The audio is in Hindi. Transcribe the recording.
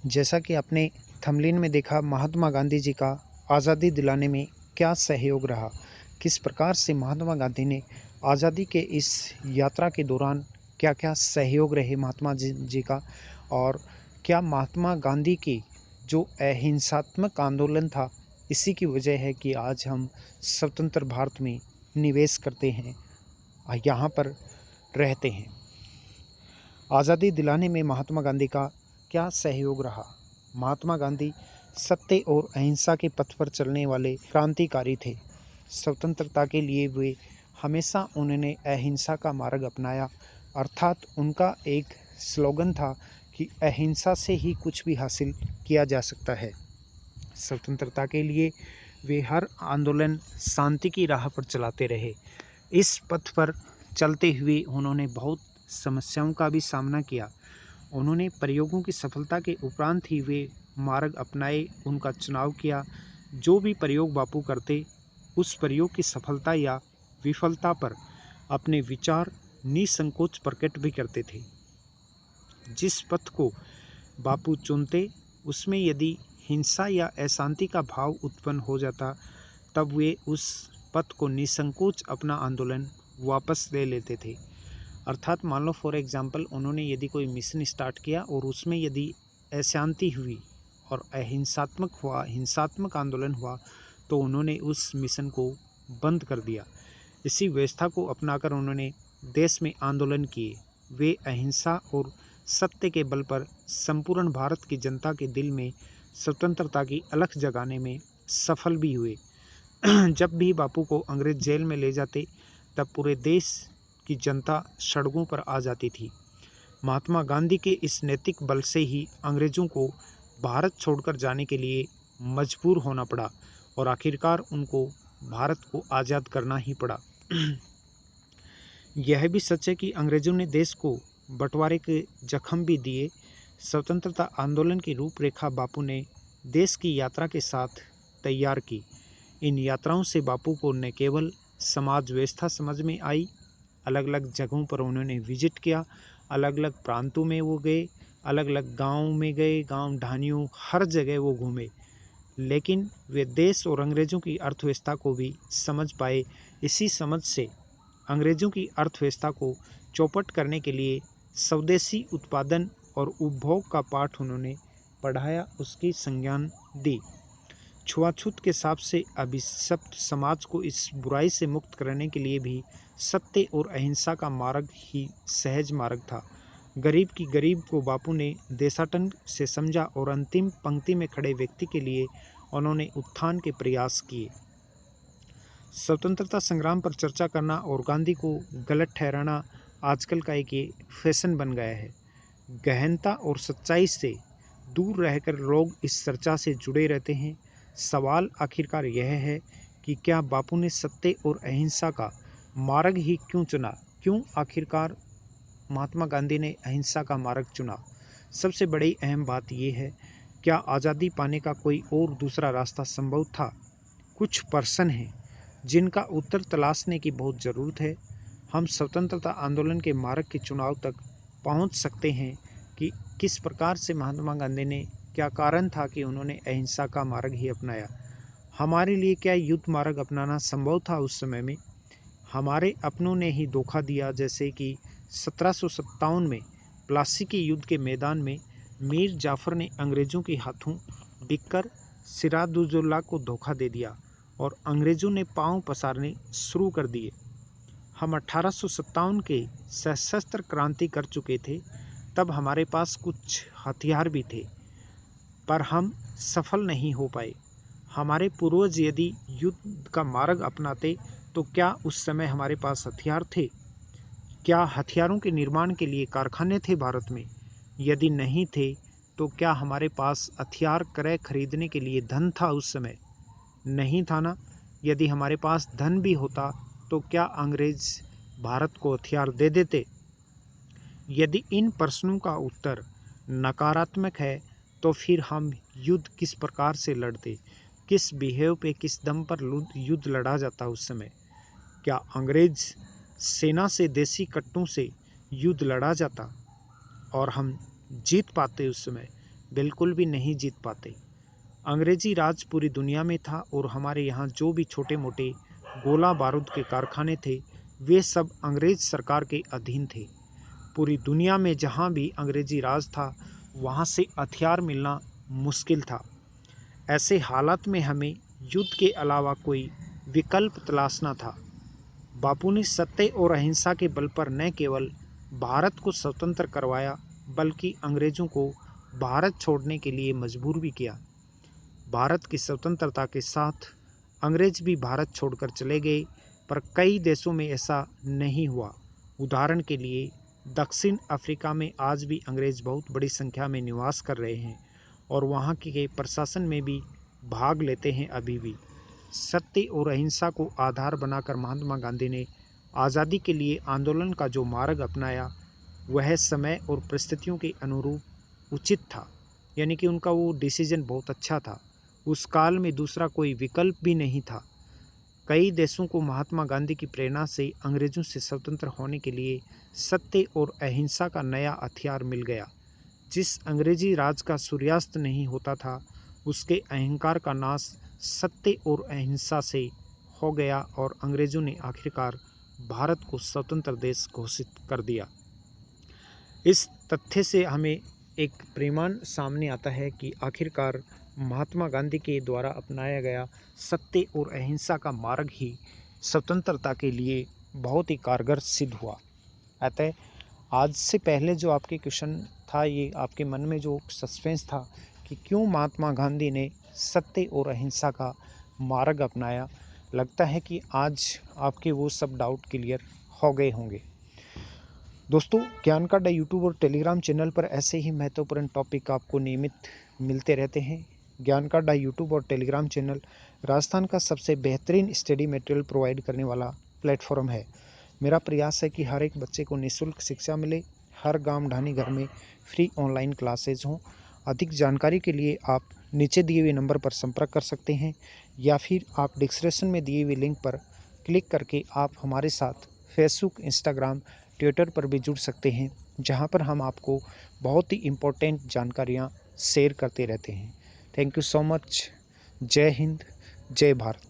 जैसा कि आपने थंबनेल में देखा, महात्मा गांधी जी का आज़ादी दिलाने में क्या सहयोग रहा, किस प्रकार से महात्मा गांधी ने आज़ादी के इस यात्रा के दौरान क्या-क्या सहयोग रहे महात्मा जी का, और क्या महात्मा गांधी की जो अहिंसात्मक आंदोलन था, इसी की वजह है कि आज हम स्वतंत्र भारत में निवेश करते हैं, यहाँ पर रहते हैं। आज़ादी दिलाने में महात्मा गांधी का क्या सहयोग रहा? महात्मा गांधी सत्य और अहिंसा के पथ पर चलने वाले क्रांतिकारी थे। स्वतंत्रता के लिए वे हमेशा उन्होंने अहिंसा का मार्ग अपनाया, अर्थात उनका एक स्लोगन था कि अहिंसा से ही कुछ भी हासिल किया जा सकता है। स्वतंत्रता के लिए वे हर आंदोलन शांति की राह पर चलाते रहे। इस पथ पर चलते हुए उन्होंने बहुत समस्याओं का भी सामना किया। उन्होंने प्रयोगों की सफलता के उपरांत ही वे मार्ग अपनाए, उनका चुनाव किया। जो भी प्रयोग बापू करते, उस प्रयोग की सफलता या विफलता पर अपने विचार निसंकोच प्रकट भी करते थे। जिस पथ को बापू चुनते, उसमें यदि हिंसा या अशांति का भाव उत्पन्न हो जाता, तब वे उस पथ को निसंकोच अपना आंदोलन वापस ले लेते थे। अर्थात मान लो फॉर एग्जांपल, उन्होंने यदि कोई मिशन स्टार्ट किया और उसमें यदि अशांति हुई और हिंसात्मक आंदोलन हुआ, तो उन्होंने उस मिशन को बंद कर दिया। इसी व्यवस्था को अपनाकर उन्होंने देश में आंदोलन किए। वे अहिंसा और सत्य के बल पर संपूर्ण भारत की जनता के दिल में स्वतंत्रता की अलख जगाने में सफल भी हुए। जब भी बापू को अंग्रेज जेल में ले जाते, तब पूरे देश की जनता सड़कों पर आ जाती थी। महात्मा गांधी के इस नैतिक बल से ही अंग्रेजों को भारत छोड़कर जाने के लिए मजबूर होना पड़ा और आखिरकार उनको भारत को आज़ाद करना ही पड़ा। यह भी सच है कि अंग्रेजों ने देश को बंटवारे के जख्म भी दिए। स्वतंत्रता आंदोलन की रूपरेखा बापू ने देश की यात्रा के साथ तैयार की। इन यात्राओं से बापू को न केवल समाज व्यवस्था समझ में आई, अलग अलग जगहों पर उन्होंने विजिट किया, अलग अलग प्रांतों में वो गए, अलग अलग गाँव में गए, गाँव ढानियों हर जगह वो घूमे, लेकिन वे देश और अंग्रेज़ों की अर्थव्यवस्था को भी समझ पाए। इसी समझ से अंग्रेज़ों की अर्थव्यवस्था को चौपट करने के लिए स्वदेशी उत्पादन और उपभोग का पाठ उन्होंने पढ़ाया, उसकी संज्ञान दी। छुआछूत के हिसाब से अभिशप्त समाज को इस बुराई से मुक्त करने के लिए भी सत्य और अहिंसा का मार्ग ही सहज मार्ग था। गरीब की गरीब को बापू ने देशाटन से समझा और अंतिम पंक्ति में खड़े व्यक्ति के लिए उन्होंने उत्थान के प्रयास किए। स्वतंत्रता संग्राम पर चर्चा करना और गांधी को गलत ठहराना आजकल का एक ये फैशन बन गया है। गहनता और सच्चाई से दूर रहकर लोग इस चर्चा से जुड़े रहते हैं। सवाल आखिरकार यह है कि क्या बापू ने सत्य और अहिंसा का मार्ग ही क्यों चुना? क्यों आखिरकार महात्मा गांधी ने अहिंसा का मार्ग चुना? सबसे बड़ी अहम बात यह है, क्या आज़ादी पाने का कोई और दूसरा रास्ता संभव था? कुछ प्रश्न हैं जिनका उत्तर तलाशने की बहुत ज़रूरत है। हम स्वतंत्रता आंदोलन के मार्ग के चुनाव तक पहुंच सकते हैं कि किस प्रकार से महात्मा गांधी ने, क्या कारण था कि उन्होंने अहिंसा का मार्ग ही अपनाया। हमारे लिए क्या युद्ध मार्ग अपनाना संभव था उस समय में? हमारे अपनों ने ही धोखा दिया। जैसे कि 1757 में प्लासी के युद्ध के मैदान में मीर जाफ़र ने अंग्रेज़ों के हाथों बिककर सिराजुद्दौला को धोखा दे दिया और अंग्रेज़ों ने पांव पसारने शुरू कर दिए। हम 1857 के सशस्त्र क्रांति कर चुके थे, तब हमारे पास कुछ हथियार भी थे, पर हम सफल नहीं हो पाए। हमारे पूर्वज यदि युद्ध का मार्ग अपनाते, तो क्या उस समय हमारे पास हथियार थे? क्या हथियारों के निर्माण के लिए कारखाने थे भारत में? यदि नहीं थे, तो क्या हमारे पास हथियार क्रय खरीदने के लिए धन था उस समय? नहीं था ना। यदि हमारे पास धन भी होता, तो क्या अंग्रेज भारत को हथियार दे देते? यदि इन प्रश्नों का उत्तर नकारात्मक है, तो फिर हम युद्ध किस प्रकार से लड़ते? किस बिहेव पे, किस दम पर युद्ध लड़ा जाता उस समय? क्या अंग्रेज सेना से, देसी कट्टों से युद्ध लड़ा जाता और हम जीत पाते उस समय? बिल्कुल भी नहीं जीत पाते। अंग्रेजी राज पूरी दुनिया में था और हमारे यहाँ जो भी छोटे मोटे गोला बारूद के कारखाने थे वे सब अंग्रेज सरकार के अधीन थे। पूरी दुनिया में जहाँ भी अंग्रेजी राज था वहाँ से हथियार मिलना मुश्किल था। ऐसे हालात में हमें युद्ध के अलावा कोई विकल्प तलाशना था। बापू ने सत्य और अहिंसा के बल पर न केवल भारत को स्वतंत्र करवाया बल्कि अंग्रेजों को भारत छोड़ने के लिए मजबूर भी किया। भारत की स्वतंत्रता के साथ अंग्रेज भी भारत छोड़कर चले गए, पर कई देशों में ऐसा नहीं हुआ। उदाहरण के लिए दक्षिण अफ्रीका में आज भी अंग्रेज बहुत बड़ी संख्या में निवास कर रहे हैं और वहाँ के प्रशासन में भी भाग लेते हैं अभी भी। सत्य और अहिंसा को आधार बनाकर महात्मा गांधी ने आज़ादी के लिए आंदोलन का जो मार्ग अपनाया वह समय और परिस्थितियों के अनुरूप उचित था, यानी कि उनका वो डिसीजन बहुत अच्छा था। उस काल में दूसरा कोई विकल्प भी नहीं था। कई देशों को महात्मा गांधी की प्रेरणा से अंग्रेजों से स्वतंत्र होने के लिए सत्य और अहिंसा का नया हथियार मिल गया। जिस अंग्रेजी राज का सूर्यास्त नहीं होता था उसके अहंकार का नाश सत्य और अहिंसा से हो गया और अंग्रेजों ने आखिरकार भारत को स्वतंत्र देश घोषित कर दिया। इस तथ्य से हमें एक प्रमाण सामने आता है कि आखिरकार महात्मा गांधी के द्वारा अपनाया गया सत्य और अहिंसा का मार्ग ही स्वतंत्रता के लिए बहुत ही कारगर सिद्ध हुआ। अतः आज से पहले जो आपके क्वेश्चन था, ये आपके मन में जो सस्पेंस था कि क्यों महात्मा गांधी ने सत्य और अहिंसा का मार्ग अपनाया, लगता है कि आज आपके वो सब डाउट क्लियर हो गए होंगे। दोस्तों, ज्ञान का अड्डा यूट्यूब और टेलीग्राम चैनल पर ऐसे ही महत्वपूर्ण टॉपिक आपको नियमित मिलते रहते हैं। ज्ञान का अड्डा यूट्यूब और टेलीग्राम चैनल राजस्थान का सबसे बेहतरीन स्टडी मटेरियल प्रोवाइड करने वाला प्लेटफॉर्म है। मेरा प्रयास है कि हर एक बच्चे को निःशुल्क शिक्षा मिले, हर गांव ढानी घर में फ्री ऑनलाइन क्लासेज हों। अधिक जानकारी के लिए आप नीचे दिए हुए नंबर पर संपर्क कर सकते हैं या फिर आप डिस्क्रिप्शन में दिए हुए लिंक पर क्लिक करके आप हमारे साथ फेसबुक, इंस्टाग्राम, ट्विटर पर भी जुड़ सकते हैं, जहां पर हम आपको बहुत ही इम्पोर्टेंट जानकारियां शेयर करते रहते हैं। Thank you so much. जय हिंद, जय भारत।